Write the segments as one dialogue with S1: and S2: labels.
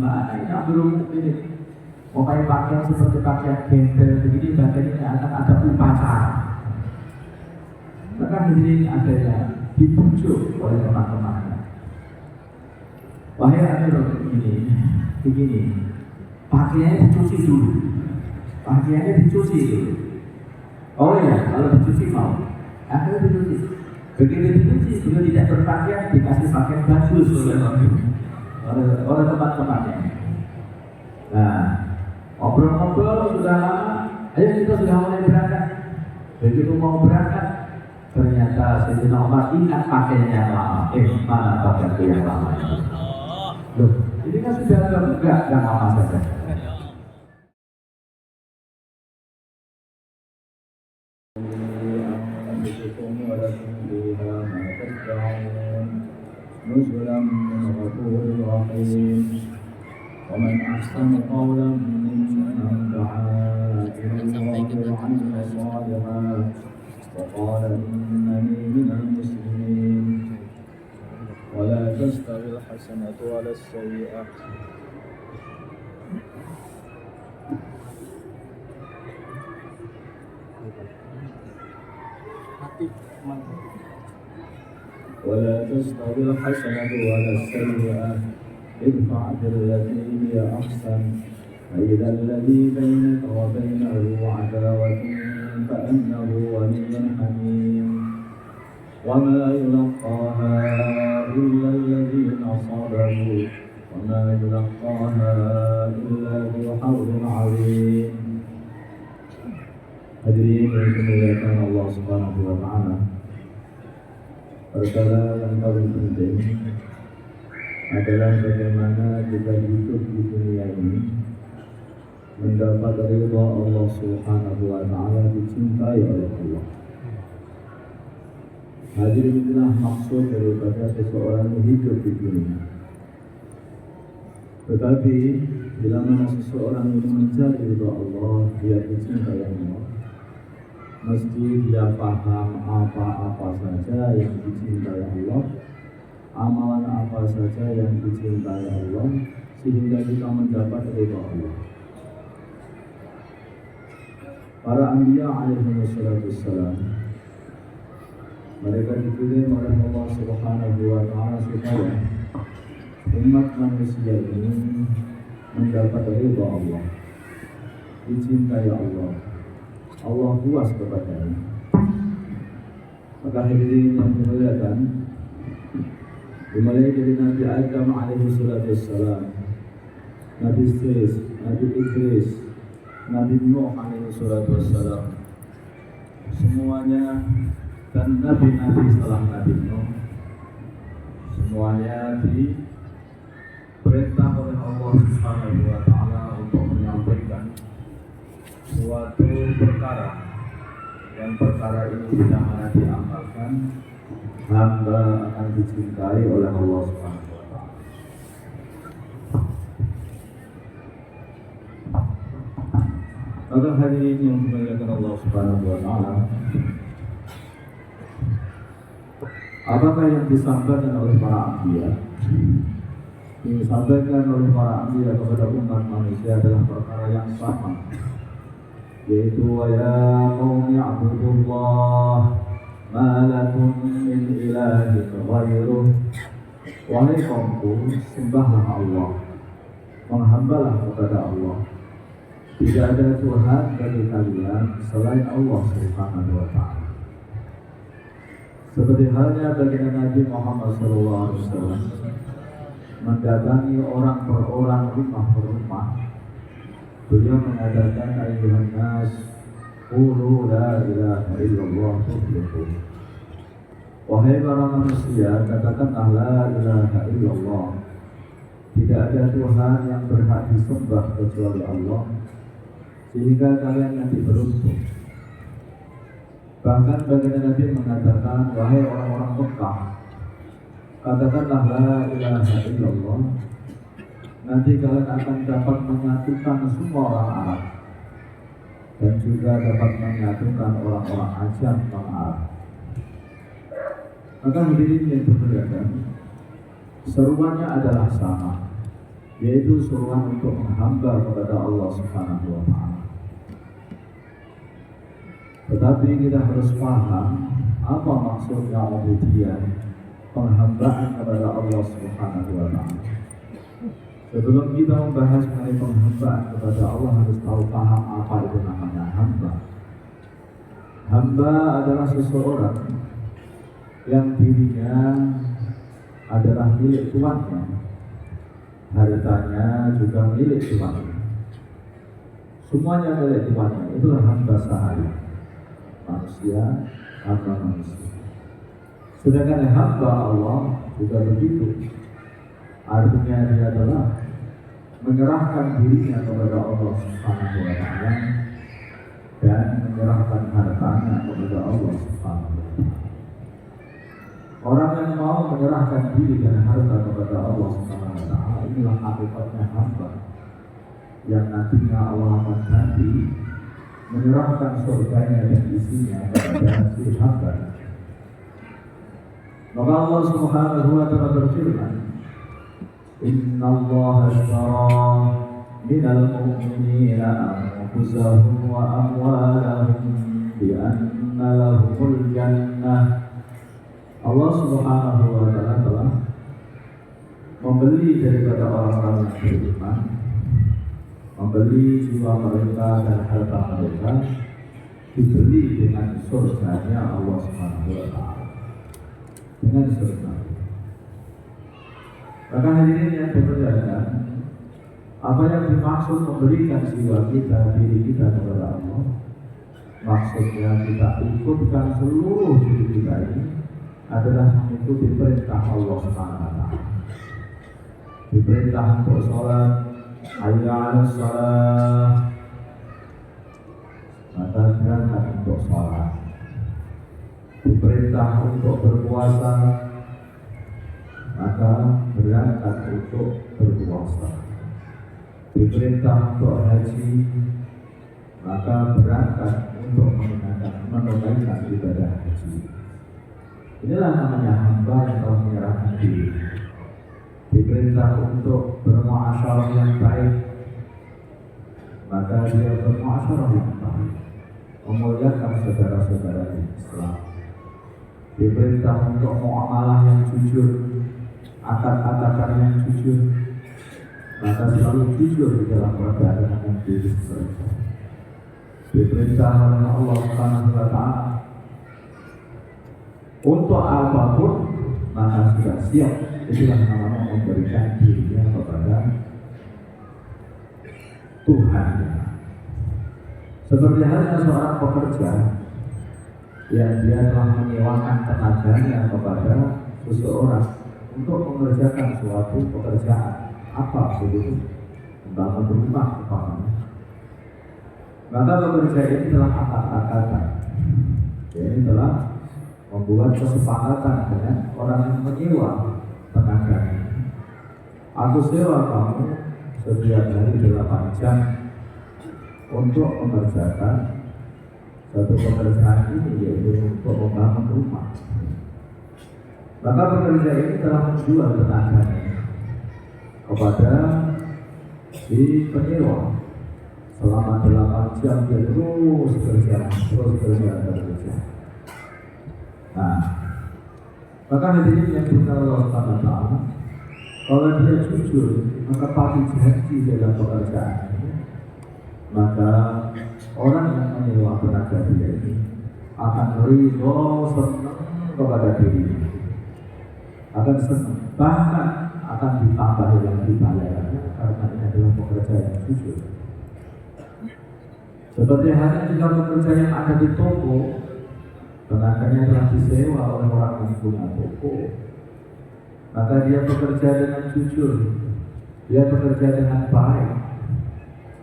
S1: gimana ini belum ini memakai pakaian seperti pakaian gender begini bagian ini akan ada upacara. Maka hadirin adanya dibujuk oleh teman-temannya. Wahai anak begini, pakaiannya dicuci dulu. Pakaiannya dicuci dulu. Oh ya, kalau dicuci mau, akhirnya dicuci. Begitu dicuci, sudah tidak berpakaian, dikasih pakaian bagus oleh teman-temannya. Nah, ngobrol-ngobrol sudah lama, ayo kita sudah mulai berangkat. Begitu mau berangkat, ternyata Sayyidina Umar ingat pakaiannya yang lama. Mana pakaianku yang lama ini? Loh, ini kan sudah enggak lama saja.
S2: نزلا من غفور رحيم ومن أحسن قولا ممن دعا إلى الله وعمل صالحا وقال إنني من المسلمين ولا تستوي الحسنة ولا السيئة ولا تستوي الحسنة ولا السيئة ادفع بالتي هي أحسن فإذا الذي بينك وبينه عداوة كأنه ولي حميم وما يلقاها إلا الذين صبروا وما يلقاها إلا ذو حظ عظيم. Hadirin yang dimuliakan Allah Subhanahu wa taala. Perkara yang paling penting adalah bagaimana kita hidup di dunia ini mendapat ridha Allah Subhanahu wa taala, dicintai oleh Allah. Hadirin, inilah maksud daripada seseorang hidup di dunia. Tetapi bila mana seseorang itu mencari ridha Allah, dia dicintai Allah, mesti dia paham apa-apa saja yang dicintai Allah, amalan apa saja yang dicintai Allah, sehingga kita mendapat ridha Allah. Para anbiya alaihi wassalam, mereka dipilih oleh Allah Subhanahu wa taala supaya umat manusia ini mendapat ridha Allah, dicintai Allah, Allah puas kepadanya. Maka hadirin yang dimuliakan, dimulai dari Nabi Adam alaihi wassalam, Nabi Idris, Nabi Nuh alaihi wassalam, semuanya, dan nabi-nabi setelah Nabi Nuh, semuanya diperintah oleh Allah Subhanahu wa taala untuk menyampaikan suatu perkara, yang perkara ini bila mana diamalkan, hamba akan dicintai oleh Allah Subhanahu wa taala. Maka hari ini yang dimuliakan Allah Subhanahu wa taala, apakah yang disampaikan oleh para anbiya, yang disampaikan oleh para anbiya kepada umat manusia adalah perkara yang sama, yaitu wa ya qaumi a'budullah ma lakum min ilahin ghairuh. Wahai kaumku, sembahlah Allah, menghambalah kepada Allah. Tidak ada Tuhan bagi kalian selain Allah Subhanahu wa taala. Seperti halnya baginda Nabi Muhammad SAW mendatangi orang per orang, rumah per rumah, beliau mengadakan ayuhan nas qulu la ilaha illallah tuflihu. Wahai para manusia, katakanlah la ilaha illallah, tidak ada Tuhan yang berhak disembah kecuali Allah, sehingga kalian nanti beruntung. Bahkan baginda Nabi mengatakan, wahai orang-orang Mekah, katakanlah la ilaha illallah, nanti kalian akan dapat menyatukan semua orang Arab dan juga dapat menyatukan orang-orang Ajam non-Arab. Maka hadirin yang dimuliakan, seruannya adalah sama, yaitu suruhan untuk menghamba kepada Allah Subhanahu wa Ta'ala. Tetapi kita harus paham apa maksudnya ubudiyah, penghambaan kepada Allah Subhanahu wa Ta'ala. Sebelum kita membahas mengenai penghambaan kepada Allah, harus tahu paham apa itu namanya hamba. Hamba adalah seseorang yang dirinya adalah milik tuannya, hartanya juga milik tuannya, semuanya milik tuannya. Itulah hamba sahaya, manusia, hamba manusia. Sedangkan hamba Allah juga begitu, artinya dia adalah menyerahkan dirinya kepada Allah Subhanahu wa Ta'ala dan menyerahkan hartanya kepada Allah Subhanahu wa Ta'ala. Orang yang mau menyerahkan diri dan harta kepada Allah Subhanahu wa Ta'ala, inilah hakikatnya hamba yang nantinya Allah akan ganti menyerahkan surganya dan isinya kepada si hamba. Maka Allah Subhanahu wa Ta'ala berfirman, Inna Allah ashtara minal mu'minina anfusahum wa amwalahum bi anna lahumul jannah. Allah Subhanahu wa Ta'ala telah membeli daripada orang-orang yang beriman, membeli jiwa mereka dan harta mereka, dibeli dengan surganya Allah Subhanahu wa Ta'ala, dengan surga. Maka hadirin yang dimuliakan, apa yang dimaksud memberikan jiwa kita, diri kita kepada Allah, maksudnya kita ikutkan seluruh diri kita ini adalah mengikuti perintah Allah SWT. Diperintah untuk sholat, hayya 'alas shalah, maka berangkat untuk sholat. Diperintah untuk berpuasa, maka berangkat untuk berpuasa. Diperintah untuk haji, maka berangkat untuk menunaikan ibadah haji. Inilah namanya hamba yang telah menyerahkan diri. Diperintah untuk bermuasyarah yang baik, maka dia bermuasyarah yang baik, memuliakan saudara-saudara Islam. Diperintah untuk muamalah yang jujur, akad-akadan yang jujur, maka selalu jujur di dalam perdagangan yang jujur. Diperintah oleh Allah Subhanahu wa Ta'ala untuk apapun, maka sudah siap. Itulah namanya memberikan dirinya kepada Tuhan. Seperti halnya seorang pekerja yang dia telah menyewakan tenaganya kepada seseorang untuk mengerjakan suatu pekerjaan, apa begitu, membangun rumah umpamanya. Maka pekerja ini telah akad-akadan, ini telah membuat kesepakatan dengan orang yang menyewa tenaganya. Aku sewa kamu setiap hari 8 jam untuk mengerjakan satu pekerjaan ini, yaitu untuk membangun rumah. Maka pekerja ini telah menjual tenaganya kepada si penyewa. Selama 8 jam dia terus kerja. Nah, maka hadirin yang kita Allah Subhanahu wa Ta'ala, kalau dia jujur, maka pasti janji dalam pekerjaan ini, maka orang yang menyewa tenaga dia ini akan ridho, senang kepada dirinya, akan senang, bahkan akan ditambah yang dibayarnya, karena ini adalah pekerja yang jujur. Seperti halnya jika pekerja yang ada di toko, tenaganya telah disewa oleh orang yang punya toko, maka dia bekerja dengan jujur, dia bekerja dengan baik,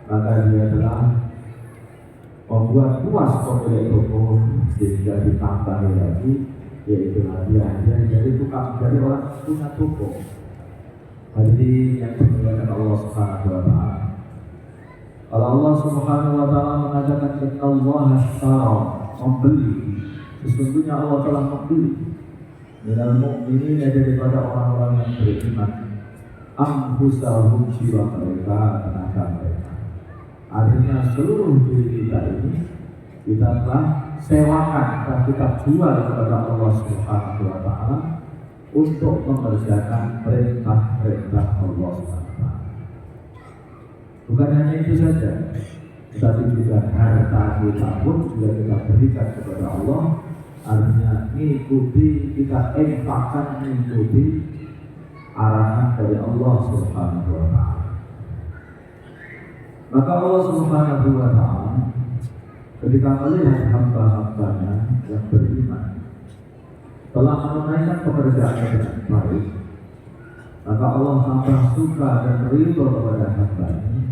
S2: maka dia telah membuat puas pemilik toko, sehingga ditambah lagi, yaitu hadiah dari tukang, dari orang punya toko. Hadirin yang dimuliakan Allah Subhanahu wa Ta'ala, kalau Allah Subhanahu wa Ta'ala mengatakan Inna Allah ashtara, membeli, sesungguhnya Allah telah membeli minal mu'minin, daripada orang-orang yang beriman, anfusahum, jiwa mereka, tenaga mereka. Artinya seluruh diri kita ini kita telah sewakan dan kita jual kepada Allah Subhanahu wa Ta'ala untuk mengerjakan perintah-perintah Allah Subhanahu wa Ta'ala. Bukan hanya itu saja, tetapi juga harta kita pun juga kita berikan kepada Allah. Artinya mengikuti, kita infakkan mengikuti arahan dari Allah Subhanahu wa Ta'ala. Maka Allah Subhanahu wa Ta'ala ketika melihat hamba-hambanya yang beriman telah menunaikan pekerjaannya dengan baik, maka Allah tambah suka dan ridho kepada hambanya,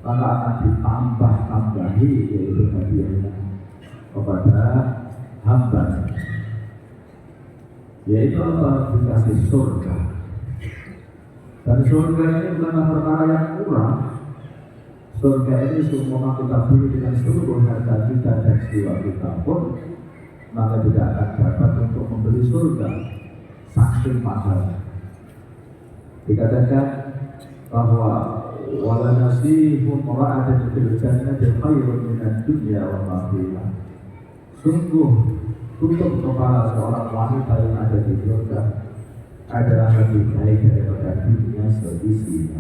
S2: maka akan ditambah-tambahi yaitu hadiahnya kepada hambanya, yaitu Allah dikasih surga. Dan surga ini bukanlah perkara yang murah. Surga ini semua kita beli dengan seluruh harta kita dan jiwa kita pun, maka tidak akan dapat untuk membeli surga, saking mahal. Dikatakan bahwa wala nasihun ra'adan fil jannati khairun minad dunya wa ma fiha. Sungguh tutup kepala seorang wanita yang ada di surga adalah lebih baik daripada dunia seisinya.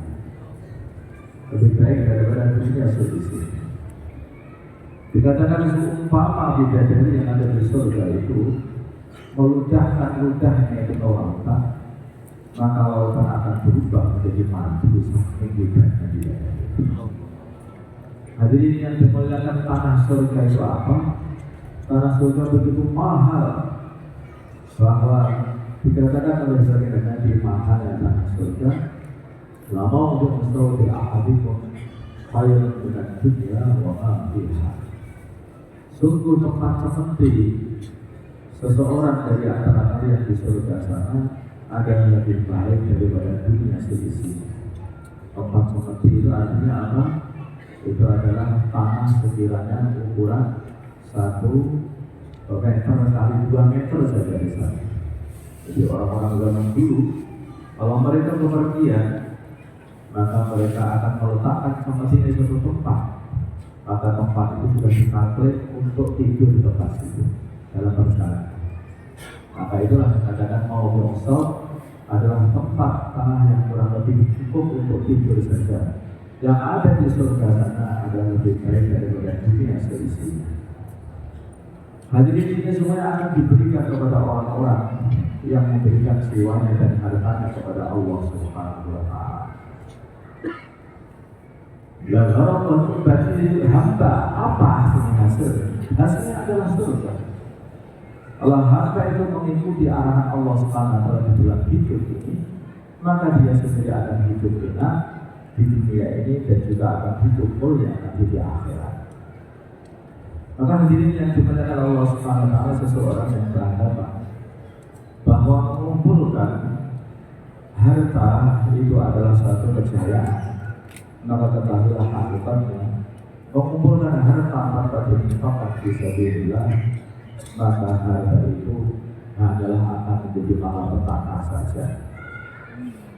S2: Lebih baik daripada dunia seisinya. Dikatakan seumpama bidadari yang ada di surga itu meludahkan ludahnya itu ke lautan, maka lautan akan berubah menjadi madu saking ludahnya bidadari. Hadirin yang dimuliakan, tanah surga itu apa? Tanah surga begitu mahal bahwa dikatakan oleh sebagian Nabi mahalnya tanah surga. Lama untuk mustahil ahadikum khairun minad dunya wa ma fiha. Sungguh tempat seperti seseorang dari antara kalian di surga sana akan lebih baik daripada dunia seisinya. Tempat seperti itu artinya apa? Itu adalah tanah sekiranya ukuran 1 meter kali 2 meter saja di sana. Jadi orang-orang zaman dulu kalau mereka bepergian, maka mereka akan meletakkan seperti ini suatu tempat. Maka tempat itu sudah ditaklik untuk tidur di tempat itu dalam perjalanan. Maka itulah dikatakan mau bongsor adalah tempat tanah yang kurang lebih cukup untuk tidur saja. Yang ada di surga sana adalah lebih baik daripada dunia seisinya. Hadirin ini semuanya akan diberikan kepada orang-orang yang memberikan jiwanya dan hartanya kepada Allah Subhanahu wa Ta'ala. Dan orang bagi hamba apa hasilnya? Hasilnya adalah surga. Kalau hamba itu mengikuti arahan Allah Subhanahu wa Ta'ala di dalam hidup ini, maka dia sendiri akan hidup enak di dunia ini dan juga akan hidup mulia nanti di akhirat. Maka hadirin yang dimuliakan Allah Subhanahu wa Ta'ala, seseorang yang beragama bahwa mengumpulkan harta itu adalah suatu kejayaan, maka ketahuilah hakikatnya mengumpulkan harta tanpa diinfakkan fisabilillah, maka harta itu adalah akan menjadi malapetaka saja.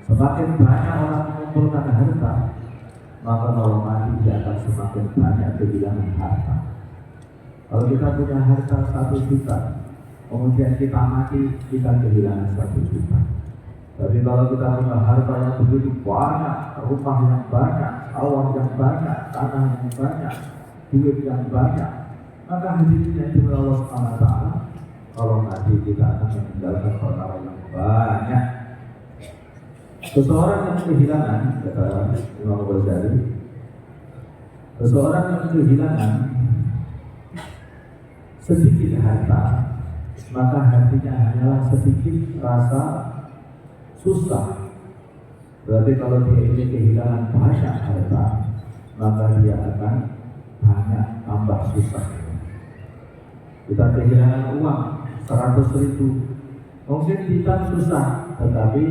S2: Semakin banyak orang mengumpulkan harta, maka kalau mati dia akan semakin banyak kehilangan harta. Kalau kita punya harta 1 juta, kemudian kita mati, kita kehilangan 1 juta. Tapi kalau kita punya harta yang begitu banyak, rumah yang banyak, sawah yang banyak, tanah yang banyak, duit yang banyak, maka hadirin yang dimuliakan Allah Subhanahu wa Ta'ala, kalau mati kita akan meninggalkan perkara yang banyak. Seseorang yang kehilangan, kata Imam Ghazali, seseorang yang kehilangan sedikit harta, maka hatinya hanyalah sedikit rasa susah. Berarti kalau dia ini kehilangan banyak harta, maka dia akan banyak tambah susah. Kita kehilangan uang 100.000, mungkin kita susah, tetapi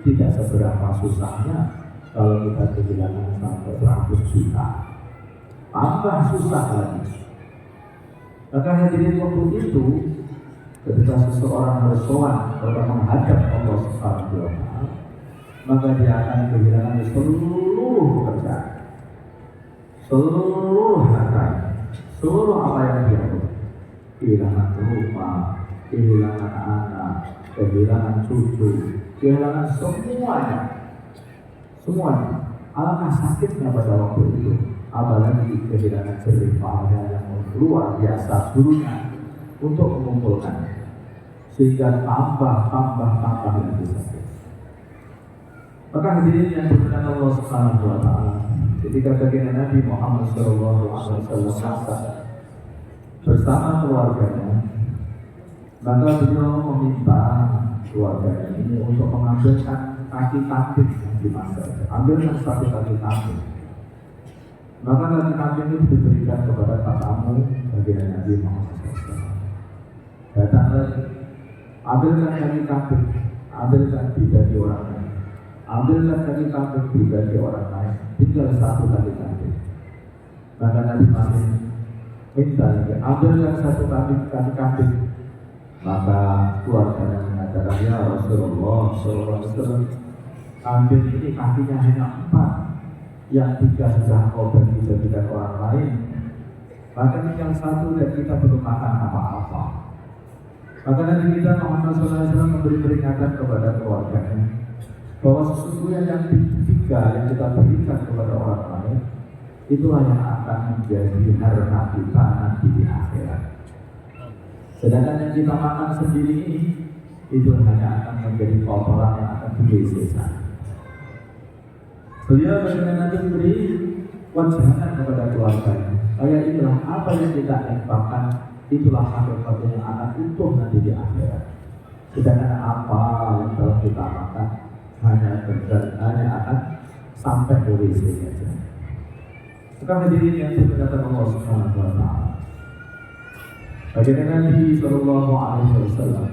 S2: tidak seberapa susahnya kalau kita kehilangan sampai 100 juta, tambah susah lagi. Maka hadirin waktu itu, ketika seseorang bersowan atau menghadap Allah Subhanahu wa Ta'ala, maka dia akan kehilangan seluruh pekerjaan, seluruh harta, seluruh apa yang dia punya. Kehilangan rumah, kehilangan anak, kehilangan cucu, kehilangan semuanya. Alangkah sakitnya pada waktu itu, apalagi kehilangan jerih payah yang luar biasa suruhnya untuk mengumpulkan, sehingga tambah lebih sakit. Maka hadirin yang dimuliakan Allah Subhanahu wa taala, ketika baginda Nabi Muhammad SAW bersama keluarganya, maka beliau meminta keluarganya ini untuk mengambilkan kaki kambing yang dimasak, ambilkan satu kaki kambing. Maka kaki kambing itu diberikan kepada tamu baginda Nabi Muhammad SAW. Datang lagi, ambilkan kaki kambing, ambilkan dibagi orang lain, ambilkan kaki kambing dibagi orang lain, tinggal satu kaki kambing. Maka Nabi masih minta lagi, ambilkan satu kaki kambing. Maka keluarganya mengatakan, ya Rasulullah SAW, kambing ini kakinya hanya 4, yang 3 sudah kau bagi-bagikan orang lain, maka tinggal 1 dan kita belum makan apa-apa. Maka Nabi kita Muhammad SAW memberi peringatan kepada keluarganya bahwa sesungguhnya yang 3 yang kita berikan kepada orang lain, itulah yang akan menjadi harta kita nanti di akhirat. Sedangkan yang kita makan sendiri ini, itu hanya akan menjadi kotoran yang akan dibersihkan. Beliau bagaimana nanti memberi wajahan kepada keluarganya. Kayak inilah apa yang kita infakkan, itulah hakikat yang akan utuh nanti di akhirat. Sedangkan apa yang telah kita makan hanya akan sampai ke WC saja. Sekarang hadirin yang dimuliakan Allah Subhanahu wa taala. Bagaimana Nabi Sallallahu Alaihi Wasallam,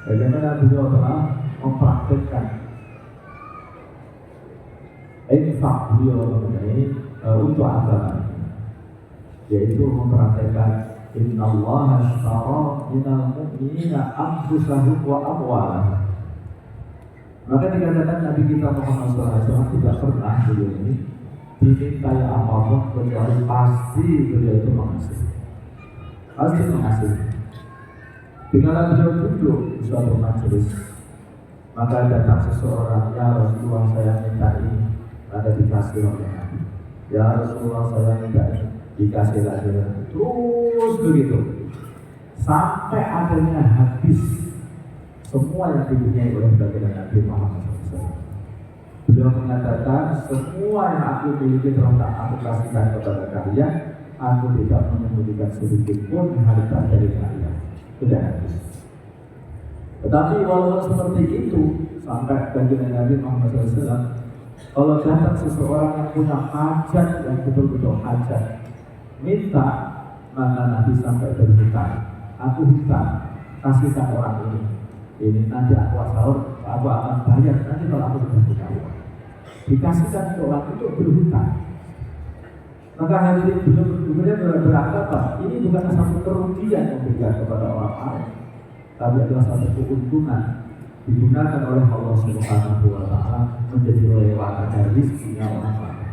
S2: bagaimana beliau telah mempraktikkan infak beliau mengenai untuk agama, yaitu mempraktikkan Inna Allah ashtara minal mu'minina anfusahum wa amwalahum. Maka dikatakan Nabi kita Muhammad SAW tidak pernah beliau ini dimintai apapun kecuali pasti beliau itu mengasih. Pasti mengasih. Bila beliau duduk di suatu majelis, maka datang seseorang, ya Rasulullah saya minta ini, maka dikasih oleh Nabi. Ya Rasulullah saya minta ini, dikasih lagi. Terus begitu sampai akhirnya habis semua yang dipunyai oleh baginda Nabi Muhammad SAW. Beliau mengatakan, semua yang aku miliki telah aku kasihkan kepada kalian. Aku tidak menyembunyikan sedikit pun harta dari kalian. Sudah habis. Tetapi walaupun seperti itu, sampai baginda Nabi Muhammad SAW, kalau datang seseorang yang punya hajat, yang betul-betul hajat, minta, maka Nabi sampai berhutang. Aku hutang, kasihkan orang ini. Ini nanti aku sahur, aku akan bayar nanti kalau aku sudah punya uang. Dikasihkan ke orang itu berhutang. Maka hadirin kemudian beranggapan ini bukan satu kerugian yang diberikan kepada orang lain, tapi adalah satu keuntungan digunakan oleh Allah Subhanahu wa taala menjadi lewatan dari rezekinya orang lain.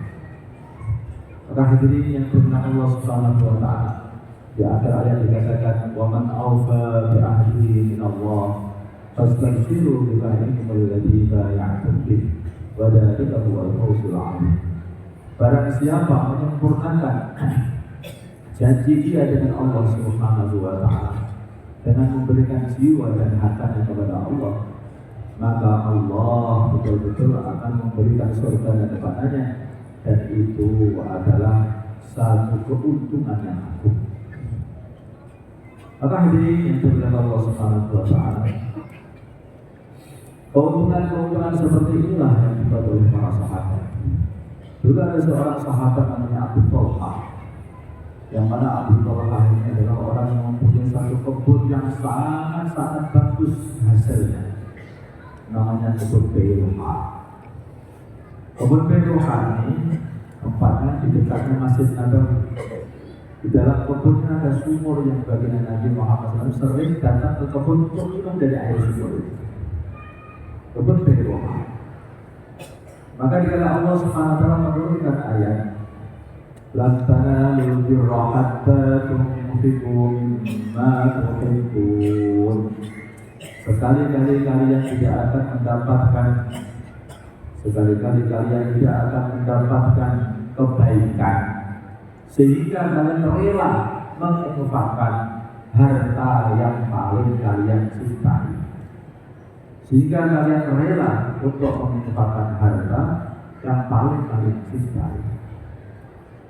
S2: Maka hadirin yang dimuliakan Allah Subhanahu wa taala, di akhir ayat dikatakan wa man awfa bi ahdihi min Allah fastaghfiru bi bainakum alladzi bay'atum bih wa dzalika huwal fawzul 'azim. Barang siapa menyempurnakan janji dia dengan Allah Subhanahu wa taala dengan memberikan jiwa dan hartanya kepada Allah, maka Allah betul-betul akan memberikan surga kepadanya, dan itu adalah satu keuntungan yang agung. Maka hadirin yang dimuliakan Allah Subhanahu wa taala, keuntungan seperti inilah yang dibuat oleh para sahabat. Dulu ada seorang sahabat namanya Abu Talha, yang mana Abu Talha ini adalah orang yang mempunyai satu kebun yang sangat bagus hasilnya, namanya kebun Bayruha. Kebun Bayruha ini tempatnya di dekatnya Masjid Nabawi. Di dalam kebunnya ada sumur yang baginda Nabi Muhammad SAW sering datang ke kebun untuk minum dari air sumur itu. Kebun Bayruha. Maka dikala Allah Subhanahu wa taala menurunkan ayat lan tanalul birra hatta tunfiqu mimma tuhibbun. Sekali-kali kalian tidak akan mendapatkan kebaikan sehingga kalian rela menginfakkan harta yang paling kalian cintai. Sehingga kalian rela untuk menginfakkan harta yang paling kalian cintai.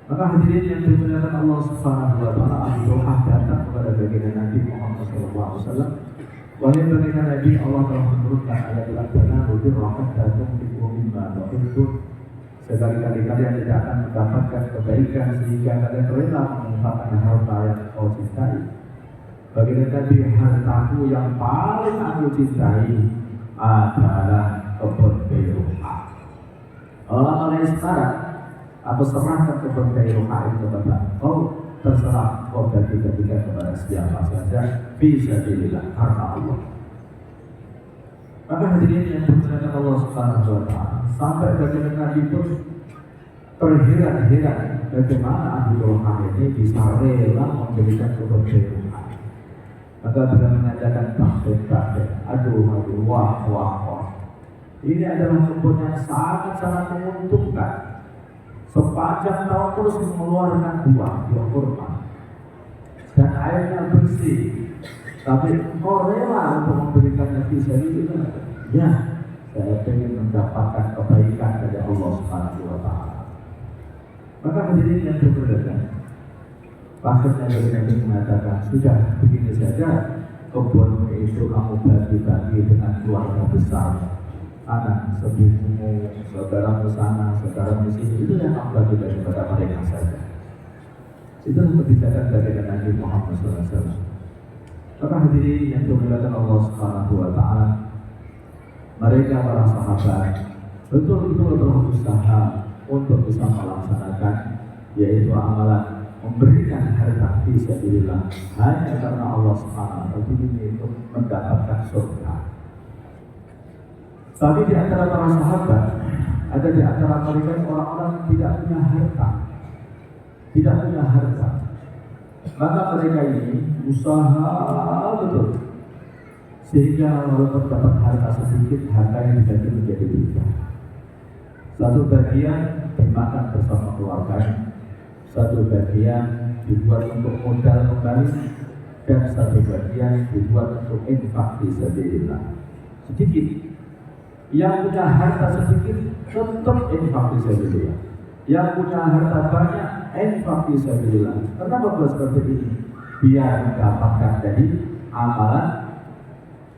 S2: Maka hadirin yang dimuliakan Allah Subhanahu wa taala, Abdullah datang kepada baginda Nabi Muhammad SAW. Wahai baginda Nabi, Allah telah menurunkan ayat al-Qur'an untuk rahmat dan untuk mimma tuhibbun. Sekali-kali kalian tidak akan mendapatkan kebaikan sehingga kalian rela menginfakkan harta yang kau cintai. Baginda Nabi, hartaku yang paling aku cintai adalah kebun Bairuha. Allah sekarang aku serahkan kebun Bairuha itu kepada engkau, terserah kau bagi-bagikan kepada siapa saja bisa dilihat karena Allah. Maka hadirin yang dimuliakan Allah Subhanahu wa taala, sampai baginda Nabi pun terheran-heran bagaimana Abdul Rahman ini bisa rela memberikan kebun Bairuha. Maka bila mengatakan bahkan, aduh, wah. Ini adalah kebun yang sangat menguntungkan. Sepanjang tahun terus mengeluarkan buah kurma dan airnya bersih. Tapi engkau rela untuk memberikannya bisa itu, ya, saya ingin mendapatkan kebaikan dari Allah Subhanahu wa taala. Maka hadirin yang dimuliakan, akhirnya Nabi mengatakan, sudah begini saja, kebun itu kamu bagi-bagi dengan keluarga besar, anak sepupumu, saudaramu sana, saudaramu sini, itu yang kamu bagi-bagi kepada mereka saja. Itu kebijakan dari Nabi Muhammad SAW. Maka hadirin yang dimuliakan Allah Subhanahu wa taala, mereka para sahabat betul-betul berusaha untuk bisa melaksanakan yaitu amalan memberikan harta fi sabilillah hanya karena Allah Subhanahu wa taala ini untuk mendapatkan surga. Tapi di antara para sahabat ada di antara mereka orang-orang yang tidak punya harta. Maka mereka ini usaha betul sehingga walaupun dapat harta sedikit, harta yang dibagi menjadi tiga. Satu bagian dimakan bersama keluarga, satu bagian dibuat untuk modal kembali, dan satu bagian dibuat untuk infak fi sabilillah. Sedikit. Yang punya harta sedikit tetap infak fi sabilillah. Yang punya harta banyak infak fi sabilillah. Kenapa buat seperti ini? Biar mendapatkan dari amalan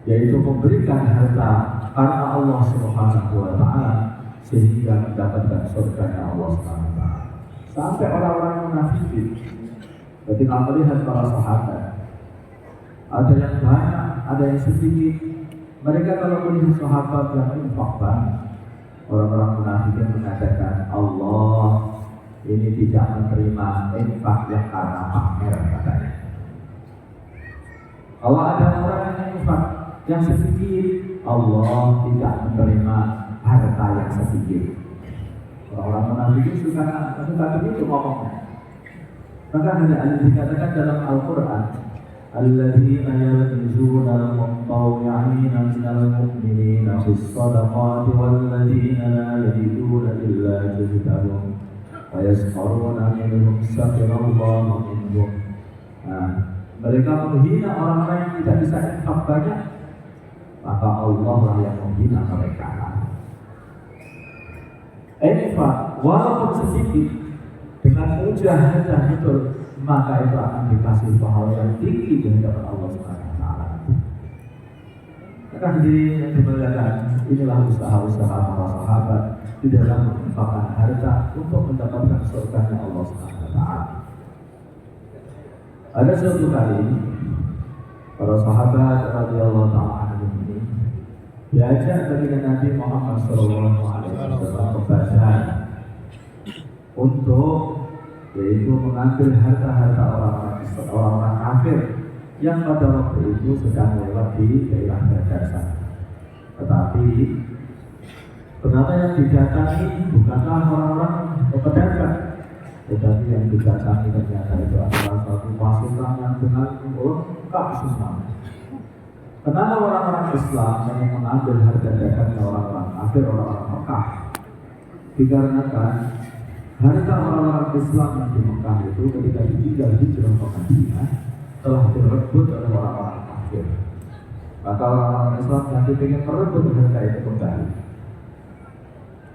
S2: yaitu memberikan harta karena Allah Subhanahu wa taala sehingga mendapatkan surganya Allah Subhanahu wa taala. Sampai orang-orang munafikin ketika melihat para sahabat, ada yang banyak, ada yang sedikit. Mereka kalau melihat sahabat yang infak banyak, orang-orang munafikin mengatakan, Allah ini tidak menerima infak yang karena pamer katanya. Kalau ada orang yang infak yang sedikit, Allah tidak menerima harta yang sedikit. Orang-orang munafikin suka begitu ngomongnya. Maka ada dikatakan dalam Al-Quran, alladzina yalmizuna al-mutawwi'ina minal mu'minina fis-shadaqati walladzina la yajiduna illa juhdahum wa yasqaruna minhum sakhirallahu minhum. Mereka menghina orang-orang yang tidak bisa infak banyak, maka Allah lah yang menghina mereka. Infak walaupun sedikit dengan mujahadah itu, maka itu akan dikasih pahala yang tinggi dari Allah Subhanahu wa taala. Maka hadirin yang dimuliakan, inilah usaha-usaha para sahabat di dalam menginfakkan harta untuk mendapatkan surganya Allah Subhanahu wa taala. Ada suatu kali para sahabat radhiyallahu taala anhum ini diajak dari Nabi Muhammad sallallahu alaihi wasallam ke bazar untuk yaitu mengambil harta-harta orang-orang kafir yang pada waktu itu sedang lewat di daerah Gaza. Tetapi Ternyata yang didatangi bukanlah orang-orang pedagang, tetapi yang didatangi ternyata itu adalah satu pasukan yang dengan lengkap semua. Kenapa orang-orang Islam hanya mengambil harga dagangnya orang-orang kafir, orang-orang Mekah? Dikarenakan harta orang-orang Islam yang di Mekah itu ketika ditinggal hijrah ke Madinah telah direbut oleh orang-orang kafir. Maka orang-orang Islam yang ingin merebut harta itu kembali.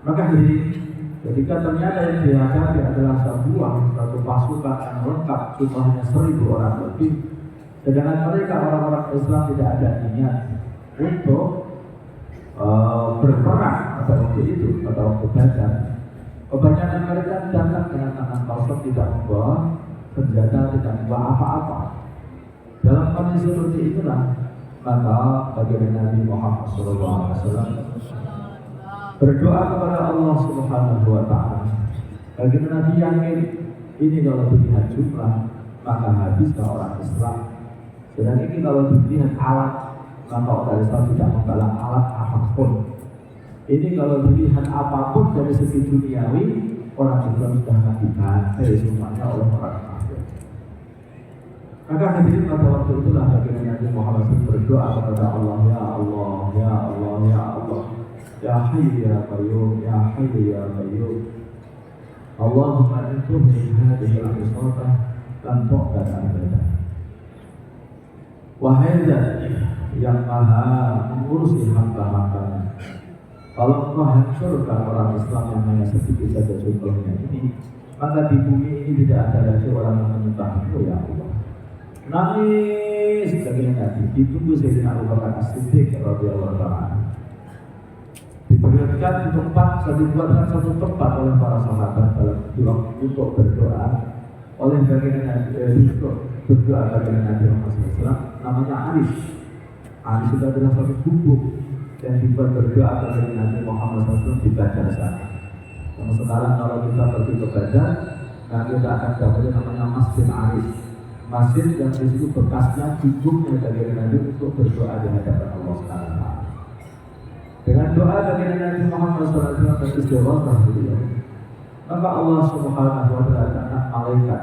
S2: Maka jadi ketika ternyata yang dihadapi adalah satu pasukan yang lengkap jumlahnya 1.000 orang lebih, sedangkan mereka orang-orang Islam tidak ada niat untuk berperang pada waktu itu, pada waktu Badar. Kebanyakan mereka datang dengan tangan kosong, tidak membawa senjata, tidak membawa apa-apa. Dalam kondisi seperti inilah maka baginda Nabi Muhammad SAW berdoa kepada Allah Subhanahu Wa Taala. Baginda Nabi yakin ini kalau dilihat jumlah maka habislah orang Islam. Dan ini kalau dilihat alat maka orang Islam tidak membalas alat apapun. Ini kalau dilihat apapun dari segi duniawi orang Islam sudah akan dibantai semuanya oleh orang kafir. Maka hadirin pada waktu itulah baginda Nabi Muhammad SAW berdoa kepada Allah, ya Allah, ya Allah, ya Allah, ya Hayy ya Qayyum, ya Hayy ya Qayyum. Allahumma intuhni hadhihi al-isabah lan tu'bad abadah. Wahai Zat yang maha mengurusi hamba-hambanya, kalau engkau hancurkan orang Islam yang hanya sedikit saja jumlahnya ini, maka di bumi ini tidak ada lagi orang yang menyembah engkau ya Allah. Nangis baginda Nabi, ditunggu Sayyidina Abu Bakar As-Siddiq radhiyallahu ta'ala. Diberikan tempat, dibuatkan satu tempat oleh para sahabat dalam untuk berdoa oleh baginda Nabi, untuk berdoa baginda Nabi Muhammad SAW, namanya Aris. Aris itu adalah satu gubuk yang dibuat berdoa baginda Nabi Muhammad SAW di Badar sana. Yang sekarang kalau kita pergi ke Badar, nah kita akan dapat namanya Masjid Aris. Masjid yang di situ bekasnya gubuknya baginda Nabi untuk berdoa di hadapan Allah SWT. Dengan doa baginda Nabi Muhammad SAW dan istighfar beliau, maka Allah Subhanahu Wa Taala malaikat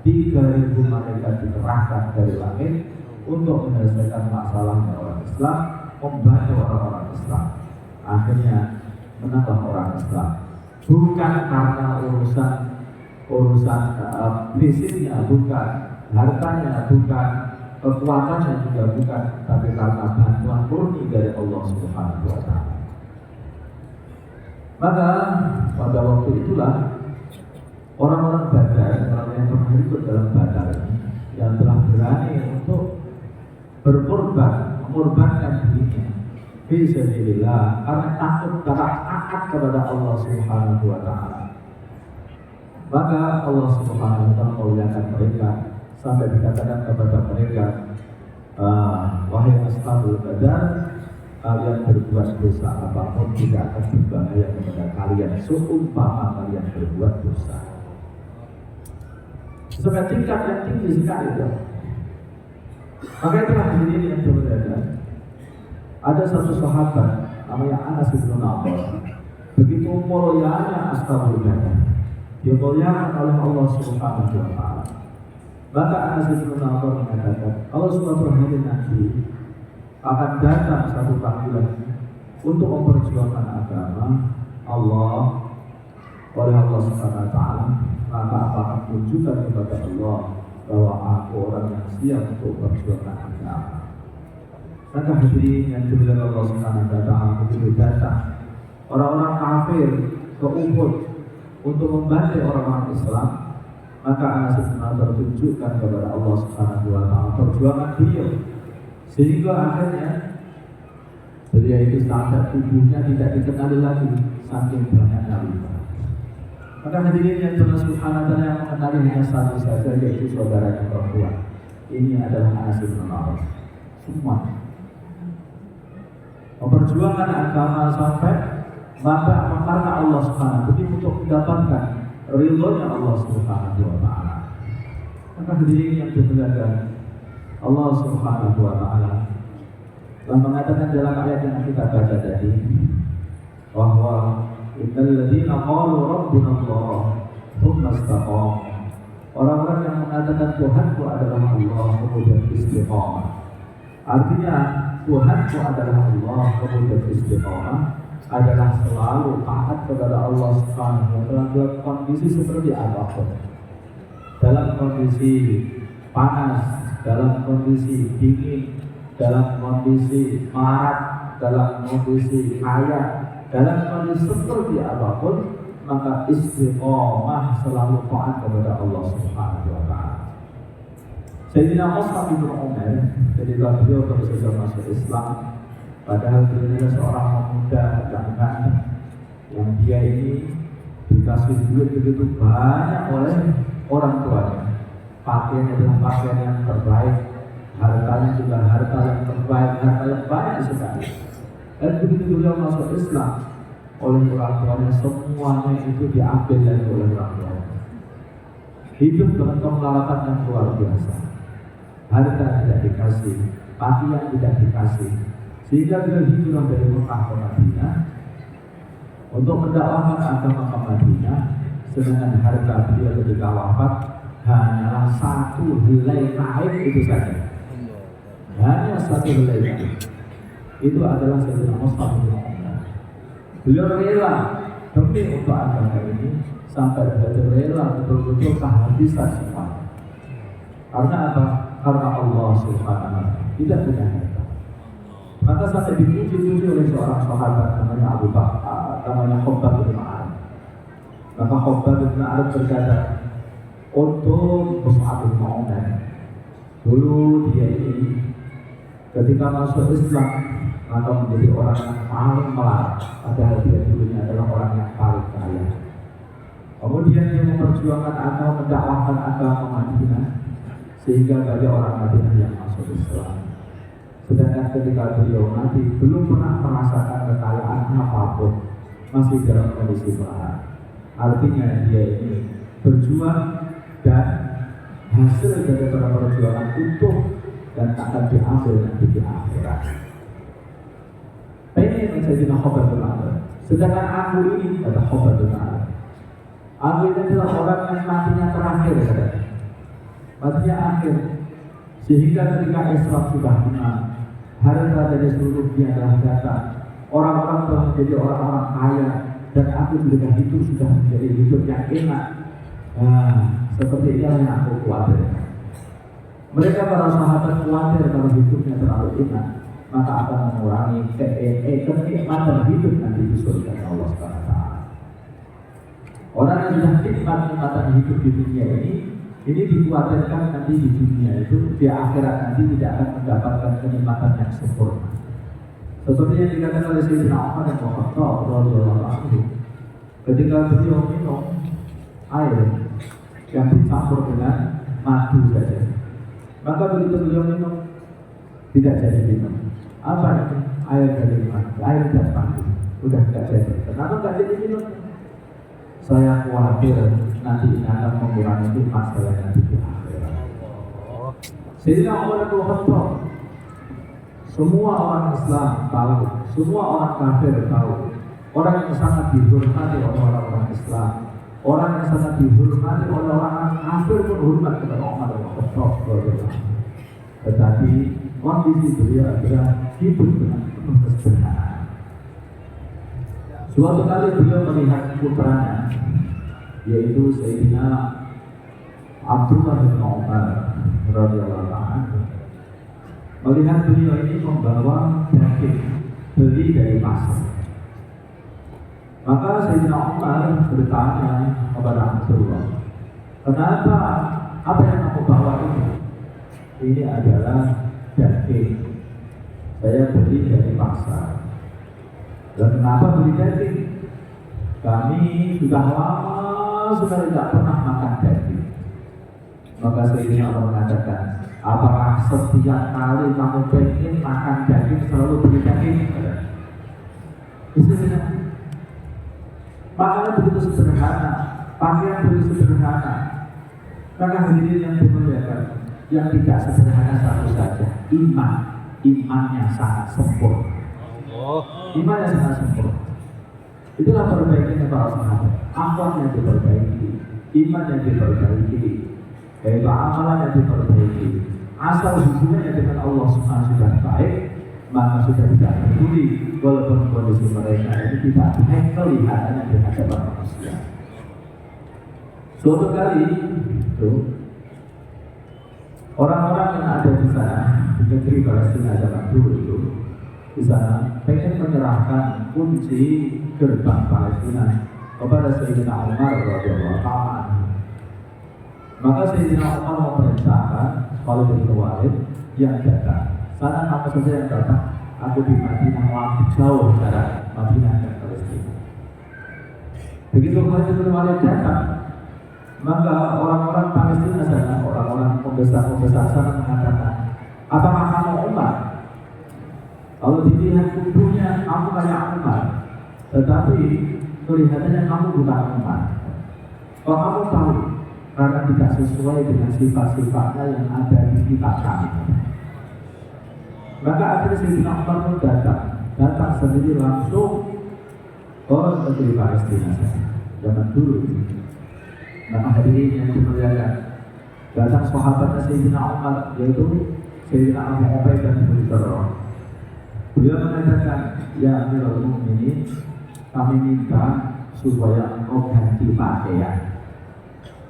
S2: 3.000 malaikat dikerahkan dari langit untuk menyelesaikan masalahnya orang Islam, membantu orang-orang Islam. Akhirnya menambah orang Islam, bukan karena urusan fisiknya, bukan hartanya, bukan kekuatannya juga bukan, tapi karena bantuan murni dari Allah Subhanahu Wa Taala. Maka pada waktu itulah orang-orang Badar, orang yang pernah ikut dalam Badar ini, yang telah berani untuk berkorban, mengorbankan dirinya fi sabilillah karena takut, taat kepada Allah Subhanahu Wa Taala. Maka Allah Subhanahu Wa Taala memuliakan mereka sampai dikatakan kepada mereka, wahai ashabul Badar, kalian berbuat dosa apapun tidak akan berbahaya kepada kalian seumpama kalian berbuat dosa. Sampai tingkat yang tinggi sekali itu. Maka itulah hadirin yang berada. Ada satu sahabat namanya Anas bin Malik. Begitu mulianya ashabul Badar, dimuliakan oleh Allah Subhanahu Wa Taala. Maka Anas bin Malik mengatakan, Allah suatu hari nanti akan datang satu panggilan untuk memperjuangkan agama Allah oleh Allah Subhanahu Wa Taala. Maka akan tunjukkan kepada Allah bahwa aku orang yang siap untuk memperjuangkan agama. Maka hadirin yang dimuliakan Allah Subhanahu Wa Taala, begitu datang orang-orang kafir ke Uhud untuk membantu orang-orang Islam, maka Anas bin Malik tertunjukkan kepada Allah Subhanahu Wa Taala perjuangan beliau, sehingga akhirnya beliau itu sampai tubuhnya tidak dikenali lagi saking banyaknya luka. Maka hadirin yang Allah Subhanahu Wa Taala yang mengenali hanya satu saja, yaitu saudaranya perempuan. Ini adalah Anas bin Malik. Semua memperjuangkan agama sampai maka karena Allah Subhanahu Wa Taala untuk mendapatkan ridhonya Allah Subhanahu Wa Taala. Maka hadirin yang dimuliakan Allah Subhanahu Wa Taala telah mengatakan dalam ayat yang kita baca tadi, bahwa innal ladzina qalu rabbuna Allah tsumma istaqamu. Orang-orang yang mengatakan Tuhanku adalah Allah kemudian istiqamah. Artinya Tuhanku adalah Allah kemudian istiqamah adalah selalu taat kepada Allah Subhanahu wa taala dalam kondisi seperti apapun. Dalam kondisi panas, dalam kondisi dingin, dalam kondisi marah, dalam kondisi kaya, dalam kondisi seperti apapun, maka istiqomah selalu taat kepada Allah Subhanahu wa taala. Sayyidina Mus'ab bin Umair ketika beliau baru saja masuk Islam, padahal beliau adalah seorang pemuda yang ganteng, yang dia ini dikasih duit begitu banyak oleh orang tuanya. Pakaiannya adalah pakaian yang terbaik, hartanya juga harta yang terbaik, harta yang banyak sekali. Dan begitu beliau masuk Islam, oleh orang tuanya semuanya itu diambil dari oleh orang tuanya. Hidup dengan kemelaratan yang luar biasa. Harta tidak dikasih, pakaian tidak dikasih, sehingga beliau hijrah dari Mekah ke Madinah untuk mendakwahkan agama ke Madinah. Sedangkan harta beliau ketika wafat hanyalah satu helai kain itu saja. Hanya satu helai kain. Itu adalah Sayyidina Mus'ab bin Umair. Beliau rela demi untuk agama ini sampai beliau rela betul-betul kehabisan semua. Karena apa? Karena Allah Subhanahu wa taala tidak punya harta. Maka sampai dipuji-puji oleh seorang sahabat namanya Abu Bakar, namanya Khabbab bin Arad. Maka Khabbab bin Arad berkata, untuk Mus'ab bin Umair, dulu dia ini ketika masuk Islam maka menjadi orang yang paling melarat, padahal dia dulunya adalah orang yang paling kaya. Kemudian dia memperjuangkan agama, mendakwahkan agama Madinah, sehingga banyak orang Madinah yang masuk Islam. Sedangkan ketika beliau mati belum pernah merasakan kekayaan apapun, masih dalam kondisi melarat. Artinya dia ini berjuang dan hasil dari perjuangan utuh dan akan diambil nanti di akhirat. Ini yang Sayyidina Khabbab bin Arad. Sedangkan aku ini adalah Khabbab bin Arad. Aku ini adalah orang yang matinya terakhir, katanya. Matinya akhir. Sehingga ketika Islam sudah menang, harta dari seluruh dunia adalah datang. Orang-orang telah menjadi orang-orang kaya, dan aku juga hidup sudah menjadi hidup yang enak. Nah, seperti inilah yang aku khawatir. Mereka para sahabat khawatir kalau hidupnya terlalu enak, maka akan mengurangi kenikmatan hidup nanti di surga Allah SWT. Orang yang sudah nikmat-nikmatan hidup di dunia ini dikhawatirkan nanti di dunia itu, di akhirat nanti tidak akan mendapatkan kenikmatan yang sempurna. Seperti yang dikatakan oleh Sayyidina Umar dan Khattab radhiyallahu anhu, ketika beliau minum air yang dicampur dengan madu saja, maka begitu beliau minum tidak jadi minum. Apa itu? Air dari madu, air dan madu, udah tidak jadi. Kenapa tidak jadi minum? Saya khawatir nanti akan mengurangi nikmat saya nanti di akhirat. Sayyidina Umar bin Khattab, semua orang Islam tahu, semua orang kafir tahu, orang yang sangat dihormati oleh orang-orang Islam, orang yang sangat dihormati oleh orang kafir pun hormat kepada Umar bin Khattab. Tetapi kondisi beliau adalah hidup dengan penuh kesederhanaan. Suatu kali beliau melihat putranya, yaitu Sayyidina Abdullah bin Umar radhiyallahu anhu. Melihat beliau ini membawa daging beli dari pasar, maka Sayyidina Umar bertanya kepada Abdullah, kenapa? Apa yang kamu bawa ini? Ini adalah daging, saya beli dari pasar. Dan kenapa beli daging? Kami sudah lama sekali tidak pernah makan daging. Maka Sayyidina Umar mengatakan, apakah setiap kali kamu pengen makan daging selalu beli daging? Makanan begitu sederhana, pakaian begitu sederhana. Maka hadirin yang dimuliakan, yang tidak sederhana satu saja, imannya sangat sempurna. Imannya sangat sempurna.
S1: Itulah perbaikannya para sahabat. Akhlaknya diperbaiki, imannya diperbaiki, amalannya diperbaiki. Asal hubungannya dengan Allah Subhanahu sudah baik, maka sudah tidak peduli walaupun kondisi mereka ini tidak baik kelihatannya di hadapan manusia. Suatu kali itu orang-orang yang ada di sana di negeri Palestina zaman dulu itu di sana pengen menyerahkan kunci gerbang Palestina kepada Sayyidina Umar radhiyallahu anhu. Maka Sayyidina Umar memerintahkan Khalid bin Walid yang datang. Sana apa saja yang datang, aku di Madinah jauh jarak Madinah dan Palestina. Begitu Khalid bin Walid datang, maka orang-orang Palestina sana, orang-orang pembesar sana mengatakan, apakah kamu Umar? Kalau dilihat tubuhnya, kamu kayak Umar, tetapi kelihatannya kamu bukan Umar. Kalau kamu tahu, karena tidak sesuai dengan sifat-sifatnya yang ada di kitab kami. Maka akhirnya Sayyidina Umar pun datang sendiri langsung ke negeri Palestina zaman dulu. Maka hadirin yang dimuliakan, datang sahabatnya Sayyidina Umar, yaitu Sayyidina Abu Ubaidah bin Jarrah. Beliau mengatakan, ya Amirul Mukminin, kami minta supaya engkau ganti pakaian,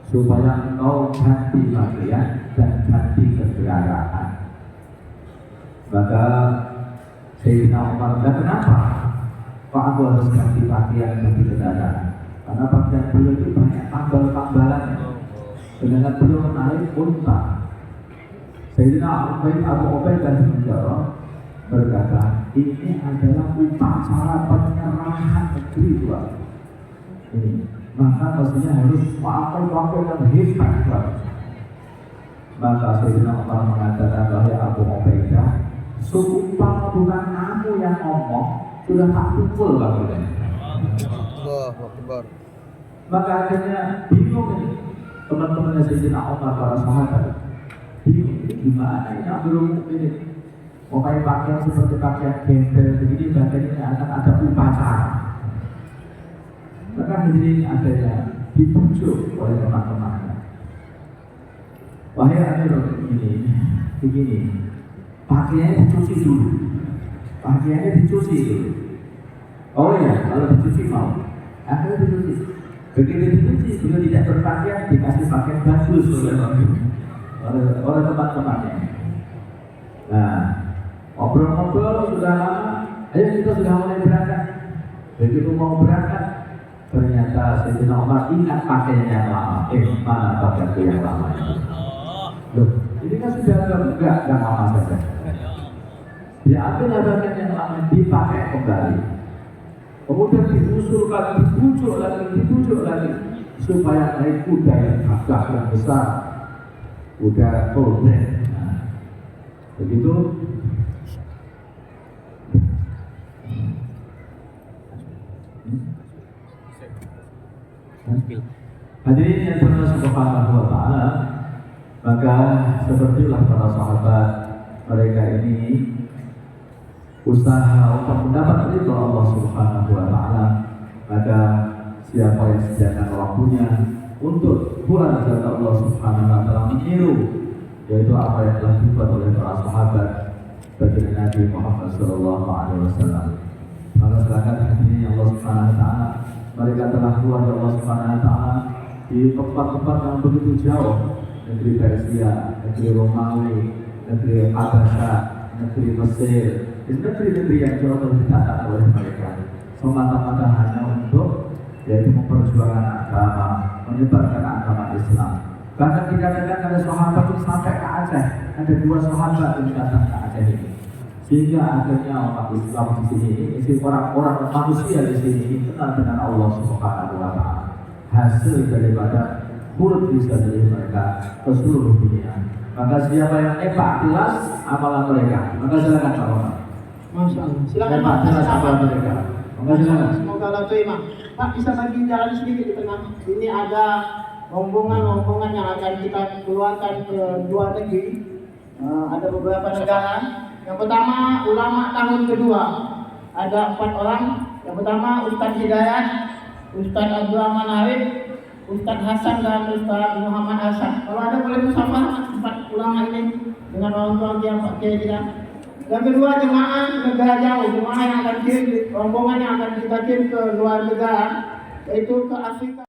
S1: supaya engkau ganti pakaian dan ganti kendaraan. Maka Sayyidina Umar, kenapa? Kok aku harus ganti pakaian dan ganti kendaraan? Karena pakaian beliau itu banyak tambal-tambalannya. Sedangkan beliau menarik unta. Sayyidina Abu Ubaidah bin Jarrah berkata, ini adalah upacara penyerahan negeri Tuhan. Ini, maka maksudnya harus pakai yang hebat. Maka Sayyidina Umar mengatakan, wahai Abu Ubaidah, seumpama bukan kamu yang ngomong, sudah tak pukul kamu. Maka akhirnya bingung ini teman-temannya Sayyidina Umar, para sahabat. Bingung, gimana ini Amirul Mukminin? Mau pakai pakaian seperti pakaian gembel begini, bahkan ini akan ada upacara. Maka hadirin akhirnya dibujuk oleh teman-temannya. Wahai Amirul Mukminin, begini, pakaiannya dicuci dulu. Pakaiannya dicuci dulu. Oh ya, kalau dicuci mau. Akhirnya dicuci. Begitu dicuci, beliau tidak berpakaian, dikasih pakaian bagus oleh teman-temannya. Nah, ngobrol-ngobrol sudah lama, ayo kita sudah mulai berangkat. Begitu mau berangkat, ternyata Sayyidina Umar ingat pakaian yang lama. Mana pakaianku yang lama itu? Loh, ini kan sudah enggak lama saja. Diambil pakaian yang lama, dipakai kembali. Kemudian diusulkan, dibujuk lagi, supaya naik kuda yang gagah yang besar, kuda Tolden. Nah, begitu. Hadirin yang berkah Subhanahu wa ta'ala, maka sepertilah para sahabat mereka ini usaha untuk mendapat ridha Allah Subhanahu wa ta'ala. Maka siapa yang sediakan waktunya untuk pulang kepada Allah Subhanahu wa ta'ala, meniru yaitu apa yang telah dibuat oleh para sahabat bagi Nabi Muhammad sallallahu alaihi wasallam. Maka silakan hadirin Allah Subhanahu wa ta'ala, mereka telah keluar dari Allah Subhanahu wa ta'ala di tempat-tempat yang begitu jauh, negeri Persia, negeri Romawi, negeri Abasyah, negeri Mesir, negeri-negeri yang jauh didatang oleh mereka, semata-mata hanya untuk yaitu memperjuangkan agama, menyebarkan agama Islam. Bahkan dikatakan ada sahabat itu sampai ke Aceh, ada 2 sahabat yang datang ke Aceh ini. Sehingga akhirnya umat Islam di sini, orang-orang manusia di sini kenal dengan Allah Subhanahu wa ta'ala. Hasil daripada turut bisa dari mereka ke seluruh dunia. Maka siapa yang hebat jelas amalan mereka, maka silakan Pak Omar.
S3: Masya Allah. Silakan
S1: Pak, jelas amalan mereka. Maka silakan.
S3: Semoga Allah terima. Pak, bisa bagi jalan sedikit di tengah. Ini ada rombongan yang akan kita keluarkan ke luar negeri. Ada beberapa negara. Yang pertama ulama tahun kedua. Ada 4 orang Yang pertama Ustadz Hidayat, Ustadz Abdul Rahman Arif, Ustadz Hasan dan Ustadz Muhammad Hasan. Kalau ada boleh bersama 4 ulama ini dengan orang tua yang Pak Kiai kita. Yang kedua jemaah negara jauh, jemaah yang akan kirim, rombongan yang akan kita kirim ke luar negara, yaitu ke Afrika.